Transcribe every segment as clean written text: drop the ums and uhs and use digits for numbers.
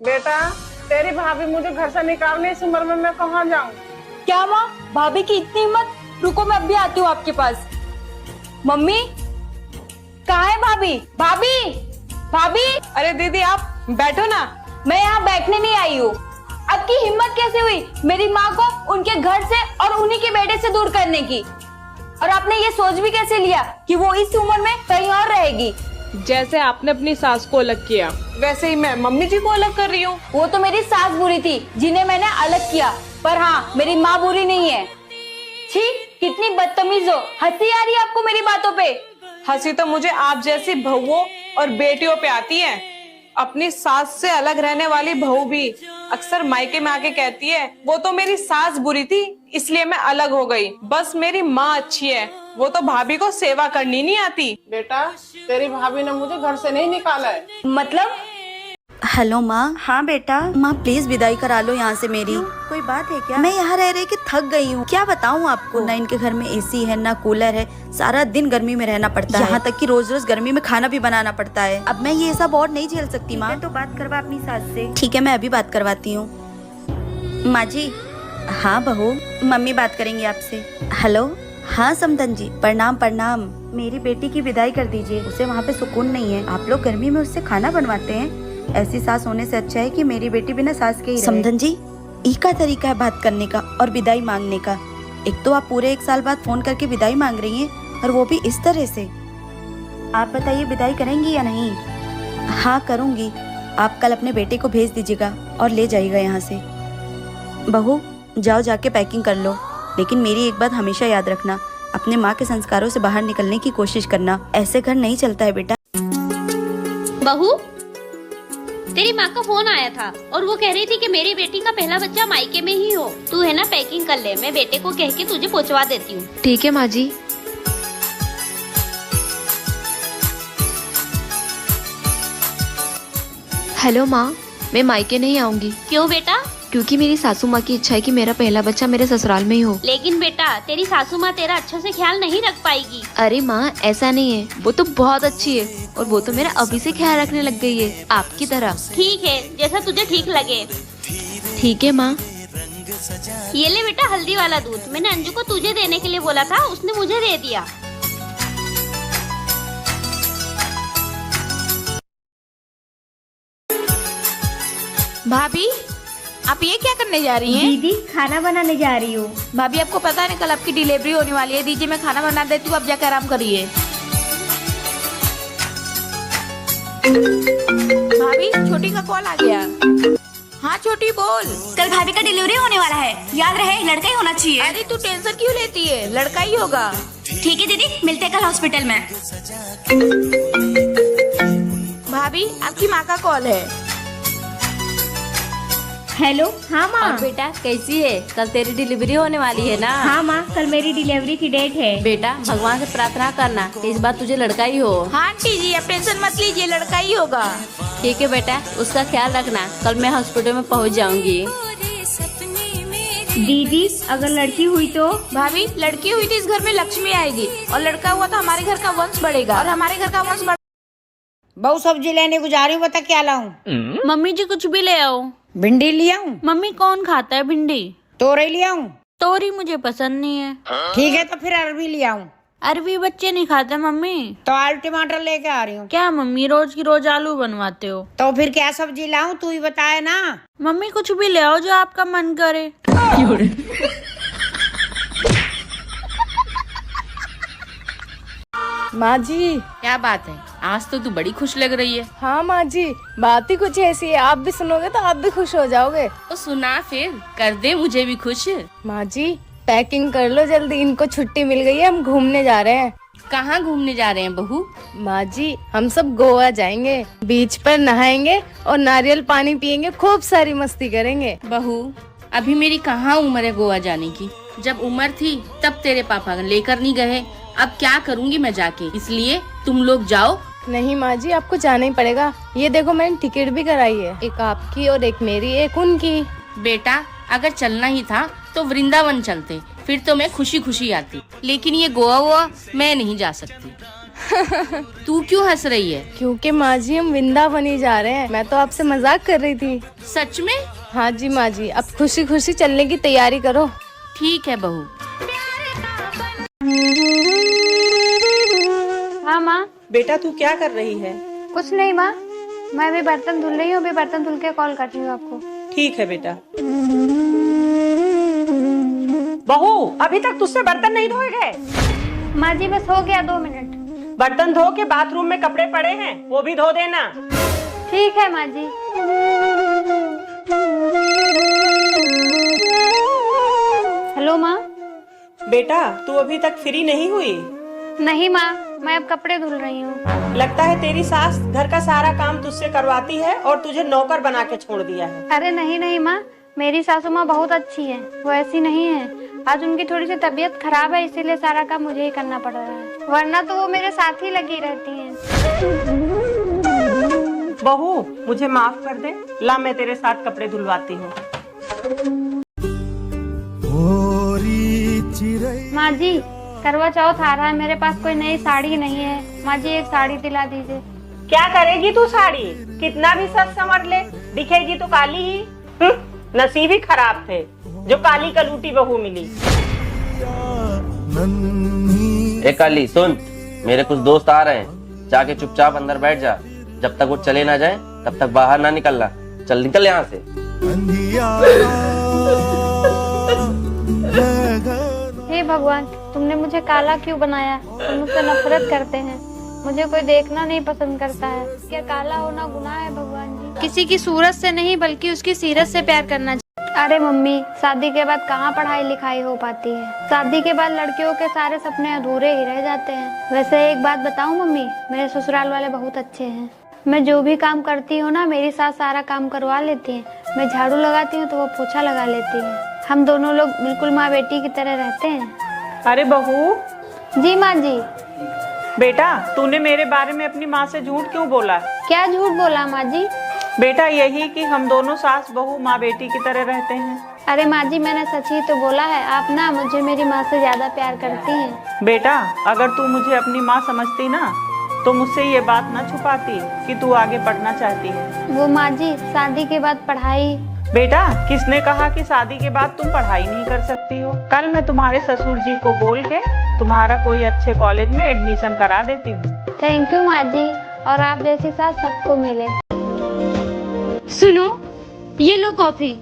बेटा, तेरी भाभी मुझे घर से निकालने इस उम्र में मैं कहाँ जाऊँ? क्या माँ, भाभी की इतनी हिम्मत? रुको मैं अभी आती हूँ आपके पास। मम्मी, कहाँ है भाभी? भाभी, भाभी। अरे दीदी, आप बैठो ना। मैं यहाँ बैठने नहीं आई हूँ। आपकी हिम्मत कैसे हुई मेरी माँ को उनके घर से और उन्हीं के बेटे से दूर करने की? और आपने ये सोच भी कैसे लिया कि वो इस उम्र में कहीं और रहेगी? जैसे आपने अपनी सास को अलग किया, वैसे ही मैं मम्मी जी को अलग कर रही हूँ। वो तो मेरी सास बुरी थी जिन्हें मैंने अलग किया, पर हाँ, मेरी माँ बुरी नहीं है। छी, कितनी बदतमीज हो। हंसी आ रही है आपको मेरी बातों पे? हंसी तो मुझे आप जैसी बहुओं और बेटियों पे आती है। अपनी सास से अलग रहने वाली बहू भी अक्सर मायके में आके कहती है वो तो मेरी सास बुरी थी इसलिए मैं अलग हो गई, बस मेरी माँ अच्छी है, वो तो भाभी को सेवा करनी नहीं आती। बेटा, तेरी भाभी ने मुझे घर से नहीं निकाला है। मतलब? हेलो माँ। हाँ बेटा। माँ प्लीज विदाई करा लो यहाँ से मेरी। कोई बात है क्या? मैं यहाँ रह के थक गई हूँ। क्या बताऊँ आपको, ना इनके घर में एसी है ना कूलर है, सारा दिन गर्मी में रहना पड़ता है। यहाँ तक कि रोज रोज गर्मी में खाना भी बनाना पड़ता है। अब मैं ये सब और नहीं झेल सकती माँ। तो बात करवा अपनी सास से। ठीक है, मैं अभी बात करवाती हूँ। माँ जी। हाँ बहू, मम्मी बात करेंगी आपसे। हेलो। हाँ समदन जी, प्रणाम प्रणाम। मेरी बेटी की विदाई कर दीजिए, उसे वहाँ पे सुकून नहीं है। आप लोग गर्मी में उससे खाना बनवाते हैं। ऐसी सास होने से अच्छा है कि मेरी बेटी बिना सास के ही रहे। समदन जी, एक का तरीका है बात करने का और विदाई मांगने का। एक तो आप पूरे 1 साल बाद फोन करके विदाई मांग रही हैं और वो भी इस तरह से। आप बताइए विदाई करेंगी या नहीं? हाँ करूँगी। आप कल अपने बेटे को भेज दीजिएगा और ले जाइएगा यहाँ से। बहू जाओ, जाके पैकिंग कर लो, लेकिन मेरी एक बात हमेशा याद रखना, अपने माँ के संस्कारों से बाहर निकलने की कोशिश करना। ऐसे घर नहीं चलता है बेटा। बहू, तेरी माँ का फोन आया था और वो कह रही थी कि मेरी बेटी का पहला बच्चा मायके में ही हो। तू है ना पैकिंग कर ले, मैं बेटे को कह के तुझे पहुँचवा देती हूँ। ठीक है माँ जी। हेलो माँ, मैं मायके नहीं आऊंगी। क्यों बेटा? क्योंकि मेरी सासू माँ की इच्छा है कि मेरा पहला बच्चा मेरे ससुराल में ही हो। लेकिन बेटा, तेरी सासू माँ तेरा अच्छा से ख्याल नहीं रख पाएगी। अरे माँ, ऐसा नहीं है, वो तो बहुत अच्छी है और वो तो मेरा अभी से ख्याल रखने लग गई है, आपकी तरह। ठीक है, जैसा तुझे ठीक लगे। ठीक है माँ। ये ले बेटा हल्दी वाला दूध, मैंने अंजू को तुझे देने के लिए बोला था, उसने मुझे दे दिया। भाभी, आप ये क्या करने जा रही हैं? दीदी, खाना बनाने जा रही हूँ। भाभी आपको पता है ना कल आपकी डिलीवरी होने वाली है। दीजिए मैं खाना बना देती हूँ, आप जाकर आराम करिए। भाभी, छोटी का कॉल आ गया। हाँ छोटी बोल। कल भाभी का डिलीवरी होने वाला है, याद रहे लड़का ही होना चाहिए। अरे तू टेंशन क्यों लेती है, लड़का ही होगा। ठीक है दीदी, मिलते हैं कल हॉस्पिटल में। भाभी, आपकी माँ का कॉल है। हेलो। हाँ माँ। और बेटा कैसी है? कल तेरी डिलीवरी होने वाली है ना? हाँ माँ, कल मेरी डिलीवरी की डेट है। बेटा भगवान से प्रार्थना करना कि इस बार तुझे लड़का ही हो। हाँ आंटी जी, आप टेंशन मत लीजिए, लड़का ही होगा। ठीक है बेटा, उसका ख्याल रखना। कल मैं हॉस्पिटल में पहुंच जाऊंगी। दीदी, अगर लड़की हुई तो? भाभी, लड़की हुई तो इस घर में लक्ष्मी आएगी और लड़का हुआ तो हमारे घर का वंश बढ़ेगा और हमारे घर का वंश बढ़। बहु सब्जी लेने को जा रही हूँ, बता क्या लाऊं? मम्मी जी कुछ भी ले आओ। भिंडी ले आऊं? मम्मी कौन खाता है भिंडी? तोरई ले आऊं? तोरी मुझे पसंद नहीं है। ठीक है, तो फिर अरबी ले आऊं? अरबी बच्चे नहीं खाते मम्मी। तो आलू टमाटर लेके आ रही हूँ। क्या मम्मी, रोज की रोज आलू बनवाते हो? तो फिर क्या सब्जी लाऊं, तू ही बताए ना। मम्मी कुछ भी ले आओ जो आपका मन करे। माँ जी। क्या बात है, आज तो तू बड़ी खुश लग रही है। हाँ माँ जी, बात ही कुछ ऐसी है, आप भी सुनोगे तो आप भी खुश हो जाओगे। तो सुना फिर, कर दे मुझे भी खुश। माँ जी, पैकिंग कर लो जल्दी, इनको छुट्टी मिल गई है, हम घूमने जा रहे हैं। कहाँ घूमने जा रहे हैं बहू? माँ जी, हम सब गोवा जाएंगे, बीच पर नहाएंगे और नारियल पानी पियेंगे, खूब सारी मस्ती करेंगे। बहू, अभी मेरी कहाँ उम्र है गोवा जाने की। जब उम्र थी तब तेरे पापा लेकर नहीं गए, अब क्या करूँगी मैं जाके, इसलिए तुम लोग जाओ। नहीं माँ जी, आपको जाना ही पड़ेगा। ये देखो मैंने टिकट भी कराई है, एक आपकी और एक मेरी, एक उनकी। बेटा, अगर चलना ही था तो वृंदावन चलते, फिर तो मैं खुशी खुशी आती, लेकिन ये गोवा मैं नहीं जा सकती। तू क्यों हंस रही है? क्योंकि माँ जी हम वृंदावन ही जा रहे हैं। मैं तो आपसे मजाक कर रही थी। सच में? हाँ जी माँ जी, अब खुशी खुशी चलने की तैयारी करो। ठीक है बहू। हाँ माँ। बेटा तू क्या कर रही है? कुछ नहीं माँ, मैं अभी बर्तन धुल रही हूँ। अभी बर्तन धुल के कॉल करती हूँ आपको। ठीक है बेटा। बहू अभी तक तुझसे बर्तन नहीं धोए गए? माँ जी बस हो गया 2 मिनट। बर्तन धो के बाथरूम में कपड़े पड़े हैं, वो भी धो देना। ठीक है माँ जी। हेलो माँ। बेटा तू अभी तक फ्री नहीं हुई? नहीं माँ, मैं अब कपड़े धुल रही हूँ। लगता है तेरी सास घर का सारा काम तुझसे करवाती है और तुझे नौकर बना के छोड़ दिया है। अरे नहीं नहीं माँ, मेरी सासू माँ बहुत अच्छी है, वो ऐसी नहीं है। आज उनकी थोड़ी सी तबीयत खराब है, इसीलिए सारा काम मुझे ही करना पड़ रहा है, वरना तो वो मेरे साथ ही लगी रहती हैं। बहू मुझे माफ कर दे, ला मैं तेरे साथ कपड़े धुलवाती हूँ। माँ जी करवा चौथ आ रहा है, मेरे पास कोई नई साड़ी नहीं है। माँ जी एक साड़ी दिला दीजिए। क्या करेगी तू साड़ी? कितना भी सच समझ ले, दिखेगी तो काली ही। नसीब ही खराब थे जो काली कलूटी बहू मिली। ए काली सुन, मेरे कुछ दोस्त आ रहे हैं, जाके चुपचाप अंदर बैठ जा। जब तक वो चले ना जाए तब तक बाहर ना निकलना। चल निकल यहाँ से। हे भगवान, तुमने मुझे काला क्यों बनाया? तुम मुझसे नफरत करते हैं, मुझे कोई देखना नहीं पसंद करता है। क्या काला होना गुनाह है भगवान जी? किसी की सूरत से नहीं बल्कि उसकी सीरत से प्यार करना चाहिए। अरे मम्मी, शादी के बाद कहाँ पढ़ाई लिखाई हो पाती है? शादी के बाद लड़कियों के सारे सपने अधूरे ही रह जाते हैं। वैसे एक बात बताऊं मम्मी, मेरे ससुराल वाले बहुत अच्छे हैं। मैं जो भी काम करती हूँ ना, मेरी सास सारा काम करवा लेती है। मैं झाड़ू लगाती हूँ तो वो पोछा लगा लेती है। हम दोनों लोग बिल्कुल माँ बेटी की तरह रहते हैं। अरे बहू। जी माँ जी। बेटा तूने मेरे बारे में अपनी माँ से झूठ क्यों बोला? क्या झूठ बोला माँ जी? बेटा यही कि हम दोनों सास बहू माँ बेटी की तरह रहते हैं। अरे माँ जी मैंने सच ही तो बोला है, आप ना मुझे मेरी माँ से ज्यादा प्यार करती हैं। बेटा अगर तू मुझे अपनी माँ समझती ना तो मुझसे ये बात ना छुपाती कि तू आगे पढ़ना चाहती है। वो माँ जी शादी के बाद पढ़ाई। बेटा किसने कहा कि शादी के बाद तुम पढ़ाई नहीं कर सकती हो? कल मैं तुम्हारे ससुर जी को बोल के तुम्हारा कोई अच्छे कॉलेज में एडमिशन करा देती हूँ। थैंक यू माँ जी, और आप जैसी सास सबको मिले। सुनो, ये लो कॉफी।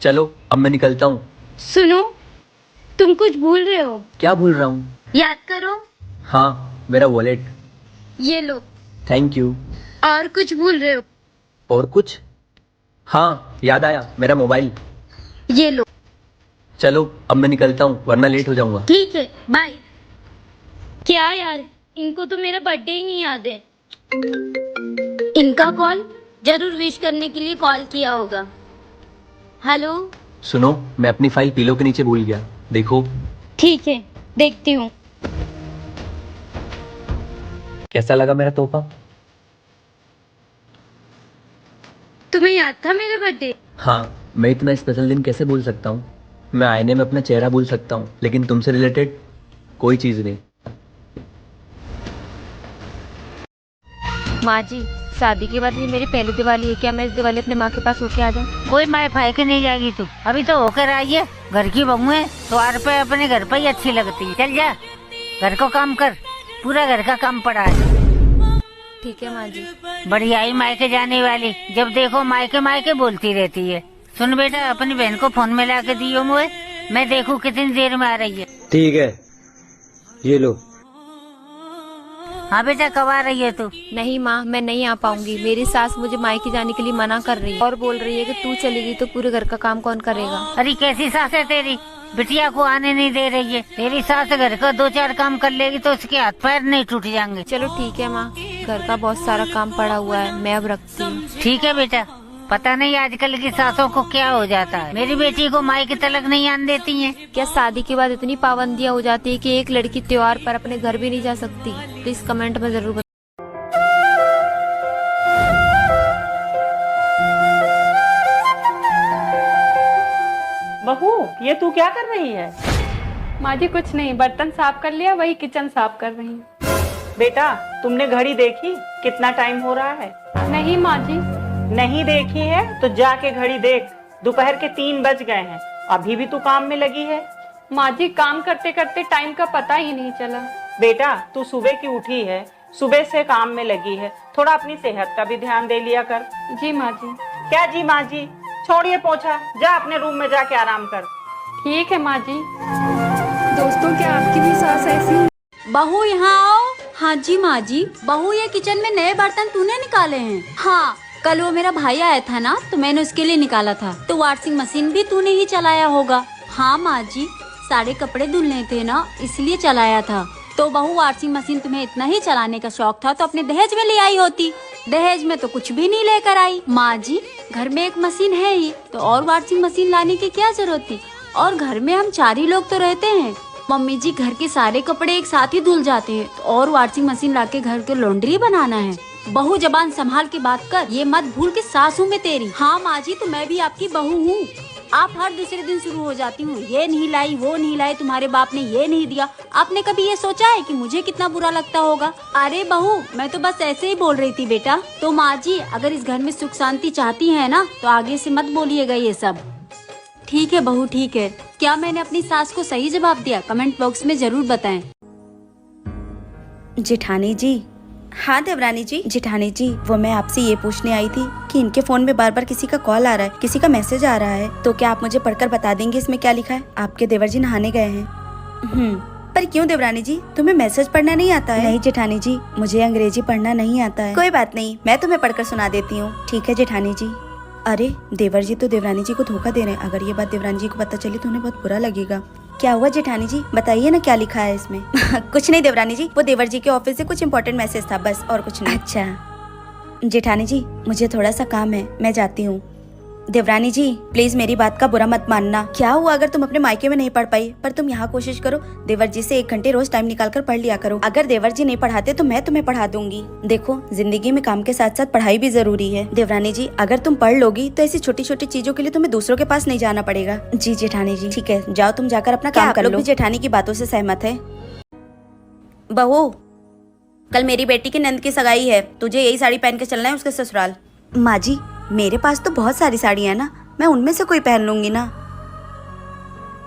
चलो अब मैं निकलता हूँ। सुनो, तुम कुछ भूल रहे हो। क्या भूल रहा हूँ? याद करो। हाँ, मेरा वॉलेट। ये लो। Thank you. और कुछ भूल रहे हो? और कुछ? हाँ याद आया, मेरा मोबाइल। ये लो। चलो अब मैं निकलता हूँ वरना लेट हो जाऊंगा। ठीक है, बाय। क्या यार, इनको तो मेरा बर्थडे ही नहीं याद है। इनका कॉल जरूर विश करने के लिए कॉल किया होगा। हेलो। सुनो, मैं अपनी फाइल पिलो के नीचे भूल गया, देखो। ठीक है, देखती हूँ। कैसा लगा मेरा तोहफा? तुम्हें याद था मेरा बर्थडे? हाँ, मैं इतना स्पेशल दिन कैसे भूल सकता हूँ? मैं आईने में अपना चेहरा भूल सकता हूँ, लेकिन तुमसे रिलेटेड कोई चीज नहीं। माँ जी, शादी के बाद ये मेरी पहली दिवाली है, क्या मैं इस दिवाली अपने माँ के पास होके आ जाऊँ? कोई माँ फाय के नहीं जाएगी तू, अभी तो होकर आई है। घर की बहू है तो आर पे अपने घर पे ही अच्छी लगती है। चल जा, घर को काम कर, पूरा घर का काम पड़ा है। ठीक है माँ जी। बढ़िया ही मायके जाने वाली, जब देखो मायके मायके बोलती रहती है। सुन बेटा, अपनी बहन को फोन में ला के दियो मुझे, मैं देखूं कितनी देर में आ रही है। ठीक है, ये लो। हाँ बेटा, कब आ रही है तू? नहीं माँ, मैं नहीं आ पाऊंगी। मेरी सास मुझे मायके जाने के लिए मना कर रही है और बोल रही है कि तू चलेगी तो पूरे घर का काम कौन करेगा। अरे कैसी सास है तेरी, बिटिया को आने नहीं दे रही है। तेरी सास घर का 2-4 काम कर लेगी तो उसके हाथ पैर नहीं टूट जाएंगे। चलो ठीक है माँ, घर का बहुत सारा काम पड़ा हुआ है, मैं अब रखती हूँ। ठीक है बेटा, पता नहीं आजकल की सासों को क्या हो जाता है, मेरी बेटी को मायके तलक नहीं आने देती हैं। क्या शादी के बाद इतनी पाबंदियाँ हो जाती है कि एक लड़की त्योहार पर अपने घर भी नहीं जा सकती? प्लीज कमेंट में जरूर बताओ। बहू ये तू क्या कर रही है? माँ जी कुछ नहीं, बर्तन साफ कर लिया, वही किचन साफ कर रही हूँ। बेटा तुमने घड़ी देखी कितना टाइम हो रहा है? नहीं माँ जी। नहीं देखी है तो जाके घड़ी देख, दोपहर के 3 बज गए हैं, अभी भी तू काम में लगी है। माँ जी काम करते करते टाइम का पता ही नहीं चला। बेटा तू सुबह की उठी है, सुबह से काम में लगी है, थोड़ा अपनी सेहत का भी ध्यान दे लिया कर। जी माँ जी। क्या जी माँ जी? छोड़िए पोछा, जा अपने रूम में जाके आराम कर। ठीक है माँ जी। दोस्तों क्या आपकी भी सास ऐसी? बहू यहाँ आओ। हाँ जी माँ जी। बहू ये किचन में नए बर्तन तूने निकाले हैं? हाँ, कल वो मेरा भाई आया था ना, तो मैंने उसके लिए निकाला था। तो वॉशिंग मशीन भी तूने ही चलाया होगा? हाँ माँ जी, सारे कपड़े धुलने थे ना, इसलिए चलाया था। तो बहू वॉशिंग मशीन तुम्हें इतना ही चलाने का शौक था तो अपने दहेज में ले आई होती। दहेज में तो कुछ भी नहीं लेकर आई। माँ जी घर में एक मशीन है ही, तो और वॉशिंग मशीन लाने की क्या जरूरत थी? और घर में हम 4 ही लोग तो रहते हैं। मम्मी जी घर के सारे कपड़े एक साथ ही धुल जाते हैं, तो और वॉशिंग मशीन लाके घर के लॉन्ड्री बनाना है। बहू जबान संभाल के बात कर, ये मत भूल कि सास हूँ मैं तेरी। हाँ माँ जी, तो मैं भी आपकी बहू हूँ। आप हर दूसरे दिन शुरू हो जाती हूँ, ये नहीं लाई वो नहीं लाई, तुम्हारे बाप ने ये नहीं दिया। आपने कभी ये सोचा है कि मुझे कितना बुरा लगता होगा? अरे बहू मैं तो बस ऐसे ही बोल रही थी बेटा। तो माँ जी अगर इस घर में सुख शांति चाहती है ना, तो आगे से मत बोलिएगा ये सब। ठीक है बहू ठीक है। क्या मैंने अपनी सास को सही जवाब दिया? कमेंट बॉक्स में जरूर बताएं। जेठानी जी। हाँ देवरानी जी। जेठानी जी वो मैं आपसे ये पूछने आई थी कि इनके फोन में बार बार किसी का कॉल आ रहा है, किसी का मैसेज आ रहा है, तो क्या आप मुझे पढ़कर बता देंगे इसमें क्या लिखा है? आपके देवर जी नहाने गए हैं। पर क्यों देवरानी जी, तुम्हें मैसेज पढ़ना नहीं आता है? नहीं जेठानी जी, मुझे अंग्रेजी पढ़ना नहीं आता है। कोई बात नहीं, मैं तुम्हें पढ़कर सुना देती हूँ। ठीक है जेठानी जी। अरे देवर जी तो देवरानी जी को धोखा दे रहे हैं। अगर ये बात देवरानी जी को पता चली तो उन्हें बहुत बुरा लगेगा। क्या हुआ जेठानी जी, बताइए ना क्या लिखा है इसमें? कुछ नहीं देवरानी जी, वो देवर जी के ऑफिस से कुछ इम्पोर्टेंट मैसेज था, बस और कुछ नहीं। अच्छा जेठानी जी मुझे थोड़ा सा काम है, मैं जाती हूँ। देवरानी जी प्लीज मेरी बात का बुरा मत मानना। क्या हुआ अगर तुम अपने मायके में नहीं पढ़ पाई? पर तुम यहाँ कोशिश करो, देवर जी से 1 घंटे रोज टाइम निकाल कर पढ़ लिया करो। अगर देवर जी नहीं पढ़ाते तो मैं तुम्हें पढ़ा दूंगी। देखो जिंदगी में काम के साथ साथ पढ़ाई भी जरूरी है। देवरानी जी अगर तुम पढ़ लोगी तो ऐसी छोटी छोटी चीजों के लिए तुम्हें दूसरों के पास नहीं जाना पड़ेगा। जी जेठानी जी ठीक है, जाओ तुम जाकर अपना काम कर लो। जेठानी की बातों से सहमत है। बहू कल मेरी बेटी की नंद की सगाई है, तुझे यही साड़ी पहन के चलना है उसके ससुराल। माँ जी मेरे पास तो बहुत सारी साड़ियाँ है ना, मैं उनमें से कोई पहन लूंगी ना।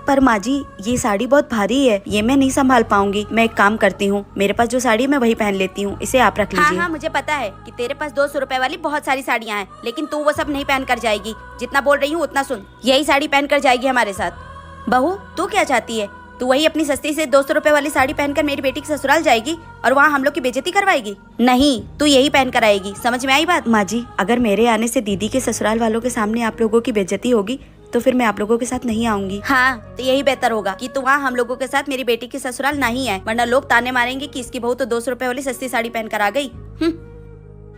पर माँ जी ये साड़ी बहुत भारी है, ये मैं नहीं संभाल पाऊंगी। मैं एक काम करती हूँ, मेरे पास जो साड़ी है मैं वही पहन लेती हूँ, इसे आप रख लीजिए। हाँ मुझे पता है कि तेरे पास 200 रुपए वाली बहुत सारी साड़ियाँ हैं, लेकिन तू वो सब नहीं पहन कर जाएगी। जितना बोल रही हूँ उतना सुन, यही साड़ी पहन कर जाएगी हमारे साथ। बहू तू क्या चाहती है? तू वही अपनी सस्ती से 200 रुपए वाली साड़ी पहनकर मेरी बेटी के ससुराल जाएगी और वहाँ हम लोग की बेइज्जती करवाएगी? नहीं, तू यही पहन कर आएगी। समझ में आई बात? माँ जी अगर मेरे आने से दीदी के ससुराल वालों के सामने आप लोगों की बेइज्जती होगी तो फिर मैं आप लोगों के साथ नहीं आऊंगी। हाँ तो यही बेहतर होगा कि तू वहाँ हम लोगों के साथ मेरी बेटी की ससुराल नहीं है, वरना लोग ताने मारेंगे कि इसकी बहू तो 200 रुपए वाली सस्ती साड़ी पहन कर आ गई।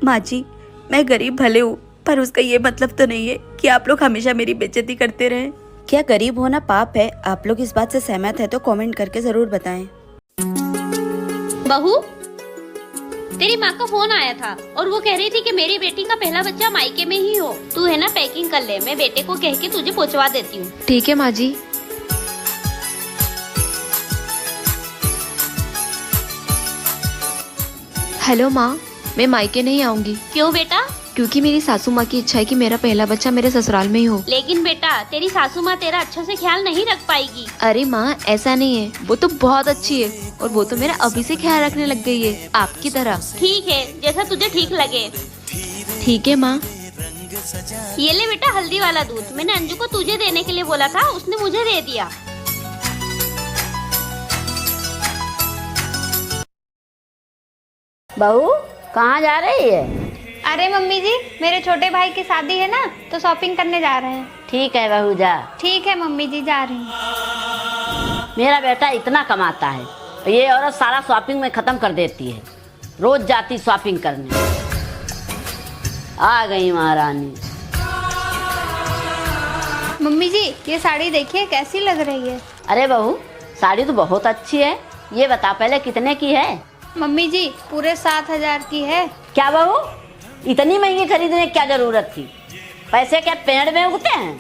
माँ जी मैं गरीब भले हूँ, पर उसका ये मतलब तो नहीं है कि आप लोग हमेशा मेरी बेइज्जती करते रहें। क्या गरीब होना पाप है? आप लोग इस बात से सहमत है तो कमेंट करके जरूर बताएं। बहू तेरी माँ का फोन आया था और वो कह रही थी कि मेरी बेटी का पहला बच्चा मायके में ही हो। तू है ना पैकिंग कर ले, मैं बेटे को कह के तुझे पहुँचवा देती हूँ। ठीक है माँ जी। हेलो माँ, मैं मायके नहीं आऊंगी। क्यों बेटा? क्योंकि मेरी सासू माँ की इच्छा है कि मेरा पहला बच्चा मेरे ससुराल में ही हो। लेकिन बेटा तेरी सासू माँ तेरा अच्छे से ख्याल नहीं रख पाएगी। अरे माँ ऐसा नहीं है, वो तो बहुत अच्छी है और वो तो मेरा अभी से ख्याल रखने लग गई है, आपकी तरह। ठीक है जैसा तुझे ठीक लगे। ठीक है माँ। ये ले बेटा हल्दी वाला दूध, मैंने अंजू को तुझे देने के लिए बोला था, उसने मुझे दे दिया। बहू कहाँ जा रही है? अरे मम्मी जी मेरे छोटे भाई की शादी है ना, तो शॉपिंग करने जा रहे हैं। ठीक है बहू जा। ठीक है मम्मी जी जा रही हूँ। मेरा बेटा इतना कमाता है, ये औरत सारा शॉपिंग में खत्म कर देती है, रोज जाती शॉपिंग करने। आ गई महारानी। मम्मी जी ये साड़ी देखिए कैसी लग रही है। अरे बहू साड़ी तो बहुत अच्छी है, ये बता पहले कितने की है? मम्मी जी पूरे 7,000 की है। क्या बहू इतनी महंगी खरीदने की क्या जरूरत थी? पैसे क्या पेड़ में उगते हैं?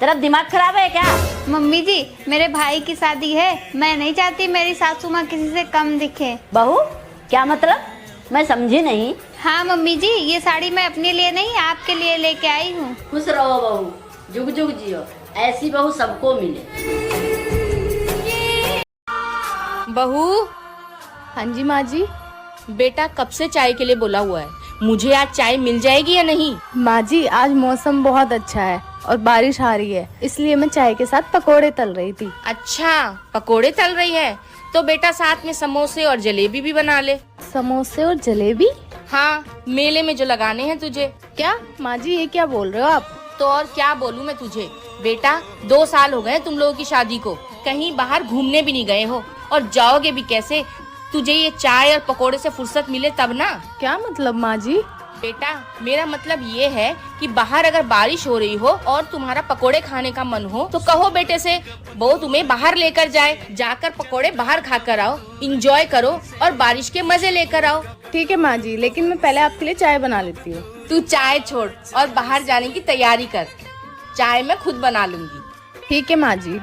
तेरा दिमाग खराब है क्या? मम्मी जी, मेरे भाई की शादी है, मैं नहीं चाहती मेरी सासू माँ किसी से कम दिखे। बहू क्या मतलब? मैं समझी नहीं। हाँ मम्मी जी, ये साड़ी मैं अपने लिए नहीं आपके लिए लेके आई हूँ। खुश रहो बहू, जुग जुग जियो, ऐसी बहू सबको मिले। बहू। हाँ जी माँ जी। बेटा कब से चाय के लिए बोला हुआ है, मुझे आज चाय मिल जाएगी या नहीं? माँ जी आज मौसम बहुत अच्छा है और बारिश आ रही है, इसलिए मैं चाय के साथ पकोड़े तल रही थी। अच्छा पकोड़े तल रही है, तो बेटा साथ में समोसे और जलेबी भी बना ले। समोसे और जलेबी? हाँ, मेले में जो लगाने हैं तुझे। क्या माँ जी ये क्या बोल रहे हो आप? तो और क्या बोलूं मैं तुझे। बेटा 2 साल हो गए तुम लोगों की शादी को, कहीं बाहर घूमने भी नहीं गए हो, और जाओगे भी कैसे? तुझे ये चाय और पकोड़े से फुर्सत मिले तब ना। क्या मतलब माँ जी? बेटा मेरा मतलब ये है कि बाहर अगर बारिश हो रही हो और तुम्हारा पकोड़े खाने का मन हो तो कहो बेटे से, वो तुम्हें बाहर लेकर जाए, जाकर पकोड़े बाहर खाकर आओ, इंजॉय करो और बारिश के मजे लेकर आओ। ठीक है माँ जी, लेकिन मैं पहले आपके लिए चाय बना लेती हूँ। तू चाय छोड़ और बाहर जाने की तैयारी कर, चाय मैं खुद बना लूंगी। ठीक है माँ जी।